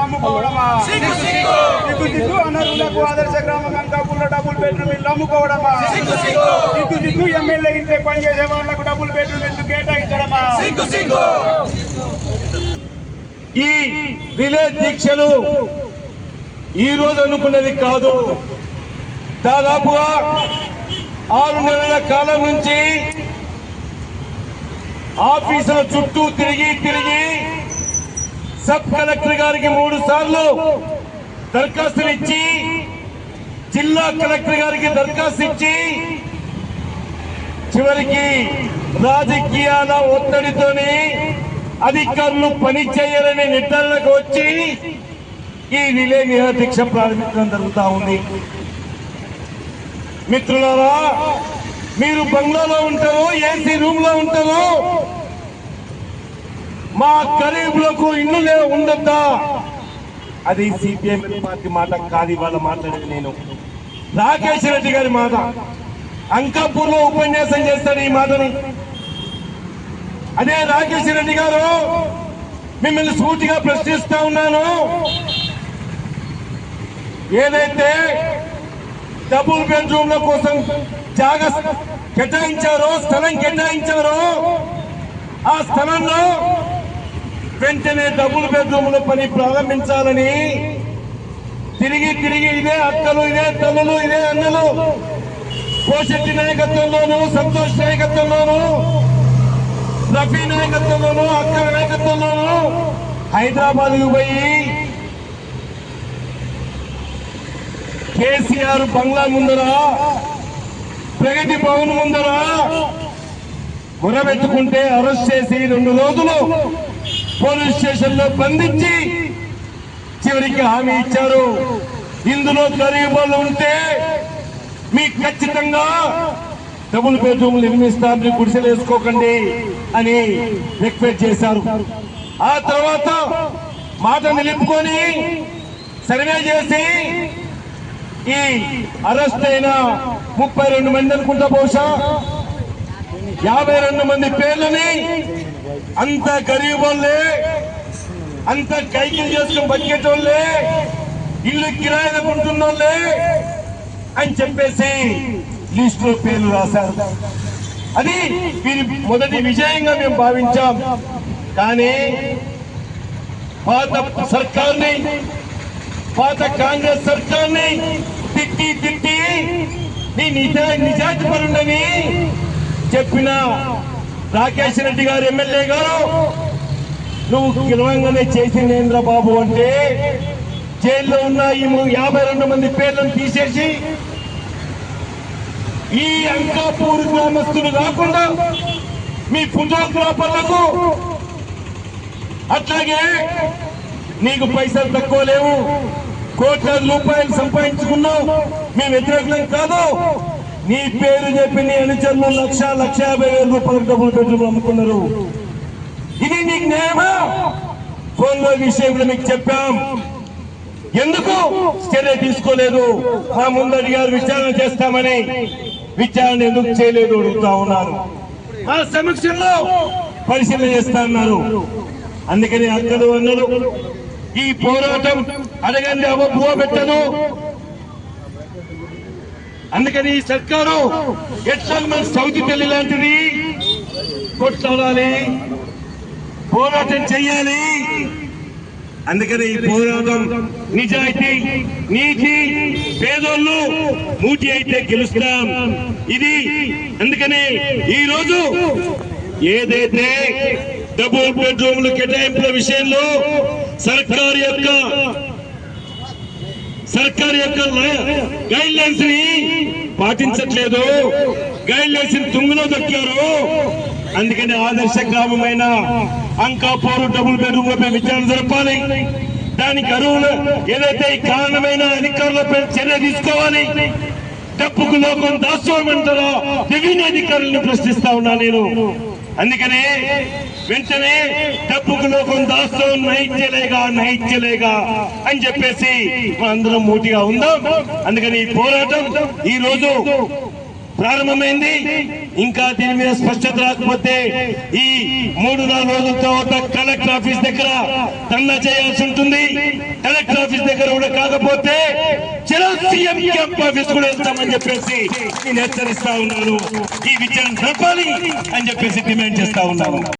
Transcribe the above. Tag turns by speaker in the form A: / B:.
A: అమ్ముకోవడమా? సిగ్గు అనరులకు ఆదర్శ గ్రామం అంకాపూర్లో డబుల్ బెడ్రూమ్ ఇల్లు అమ్ముకోవడమా? సిగ్గు ఎమ్మెల్యే ఇంట్లో పనిచేసే వాళ్ళకు డబుల్ బెడ్రూమ్ ఇల్లు కేటాయించడమా?
B: ఈ రిలే దీక్షలు ఈ రోజు అనుకున్నది కాదు. దాదాపుగా 6 నెలల కాలం నుంచి ఆఫీసుల చుట్టూ తిరిగి సబ్ కలెక్టర్ గారికి 3 సార్లు దరఖాస్తులు ఇచ్చి, జిల్లా కలెక్టర్ గారికి దరఖాస్తు ఇచ్చి, చివరికి రాజకీయాల ఒత్తిడితోని అధికారులు పని చేయాలనే నిర్ధారణకు వచ్చి ఈ రిలే నిరాదీక్ష ప్రారంభించడం జరుగుతూ ఉంది. మిత్రులారా, మీరు బంగ్లాలో ఉంటారు, ఏసీ రూమ్ లో ఉంటారు, మా గరీబులకు ఇల్లు ఉండద్దా? అది సిపిఎం పార్టీ మాట కాదు, ఇవాళ మాట్లాడేది నేను. రాకేష్ రెడ్డి గారి మాట. అంకాపూర్ లో ఉపన్యాసం చేస్తాడు ఈ మాటని. అదే రాకేష్ రెడ్డి గారు, మిమ్మల్ని సూటిగా ప్రశ్నిస్తా ఉన్నాను. ఏదైతే డబుల్ బెడ్రూమ్ల కోసం జాగా కేటాయించారో, స్థలం కేటాయించారో, ఆ స్థలంలో వెంటనే డబుల్ బెడ్రూమ్ల పని ప్రారంభించాలని తిరిగి ఇదే అక్కలు, ఇదే తల్లులు, ఇదే అన్నలు కోశెట్టి నాయకత్వంలోను, సంతోష్ నాయకత్వంలోను, రఫీ నాయకత్వంలోను, అక్క నాయకత్వంలోను హైదరాబాద్కు పోయి కేసీఆర్ బంగ్లా ముందర, ప్రగతి భవన్ ముందర మొరబెట్టుకుంటే అరెస్ట్ చేసి 2 రోజులు పోలీస్ స్టేషన్ లో బంధించి చివరికి హామీ ఇచ్చారు, ఇందులో గరీబులు ఉంటే మీకు ఖచ్చితంగా డబుల్ బెడ్రూమ్ నిర్మిస్తాం, మీరు గుడిసెలు వేసుకోకండి అని రిక్వెస్ట్ చేశారు. ఆ తర్వాత మాట నిలుపుకొని సర్వే చేసి ఈ అరెస్ట్ అయిన 32 మంది అనుకుంటా, బహుశా 52 మంది పేర్లని అంత గరీబోళ్ళే, అంత కైకిలు చేసుకుని బతికేటోళ్ళే, ఇల్లు కిరాయిలకు ఉంటున్నోళ్ళే అని చెప్పేసి లిస్టులో పేర్లు రాశారు. అది వీరి మొదటి విజయంగా మేము భావించాం. కానీ పాత సర్కార్ని, పాత కాంగ్రెస్ సర్కార్ని తిట్టి నీ నిజాయితీ పరుండని చెప్పిన రాకేష్ రెడ్డి గారు, ఎమ్మెల్యే గారు, నువ్వు గెలవంగానే చేసిందేంద్ర బాబు అంటే జైల్లో ఉన్న ఈ 52 మంది పేర్లను తీసేసి ఈ అంకాపూర్ గ్రామస్తులు కాకుండా మీ ఫోటోగ్రాఫర్లకు, అట్లాగే నీకు పైసలు తక్కువ లేవు, కోట్లాది రూపాయలు సంపాదించుకున్నావు, మేము వ్యతిరేకం కాదు, నీ పేరు చెప్పి నీ అనుచరులు 1,50,000 రూపాయలకు డబుల్ బెడ్రూమ్ అమ్ముకున్నారు. ఇది నీకు న్యాయమా? ఫోన్లో విషయంలో మీకు చెప్పాం, ఎందుకు చర్య తీసుకోలేదు? మా ముందు అడిగారు విచారణ చేస్తామని, విచారణ ఎందుకు చేయలేదు అడుగుతా ఉన్నారు. ఆ సమీక్షలో పరిశీలన చేస్తా ఉన్నారు. అందుకని అక్కడు అన్నారు, ఈ పోరాటం అడగండి అవ్వ పెట్టదు. అందుకని ఈ సర్కారు ఎట్లా మన సౌతి తల్లి లాంటిది, కొట్లాడాలి, పోరాటం చెయ్యాలి. అందుకని ఈ పోరాటం నిజాయితీ, నీతి, పేదోళ్ళు మూటి అయితే గెలుస్తాం. ఇది అందుకని ఈ రోజు ఏదైతే డబుల్ బెడ్రూమ్లు కేటాయింపుల విషయంలో సర్కారు యొక్క గైడ్ లైన్స్ ని పాటించట్లేదు, గైడ్ లైన్స్ ని తుంగలో దొక్కారు. అందుకని ఆదర్శ గ్రామమైన అంకాపూర్ డబుల్ బెడ్రూమ్లపై విచారణ జరపాలి. దానికి అరువులు ఏదైతే కారణమైన అధికారులపై చర్య తీసుకోవాలి. డబ్బుకు లోకం దాస్తోమంటారో రెవెన్యూ అధికారులను ప్రశ్నిస్తా ఉన్నా నేను. అందుకనే వెంటనే డబ్బుకు లోకం దాస్తూ నహించలేగా అని చెప్పేసి మనందరం మూటిగా ఉందాం. అందుకని ఈ పోరాటం ఈ రోజు ప్రారంభమైంది. ఇంకా దీని మీద స్పష్టత రాకపోతే ఈ 3-4 రోజుల తర్వాత కలెక్టర్ ఆఫీస్ దగ్గర ధర్నా చేయాల్సి ఉంటుంది. కలెక్టర్ ఆఫీస్ దగ్గర కూడా కాకపోతే చలో సీఎం క్యాంప్ ఆఫీస్ కూడా వెళ్తామని చెప్పేసి నేను హెచ్చరిస్తా ఉన్నాను. ఈ విచారణ జరపాలి అని చెప్పేసి డిమాండ్ చేస్తా ఉన్నాను.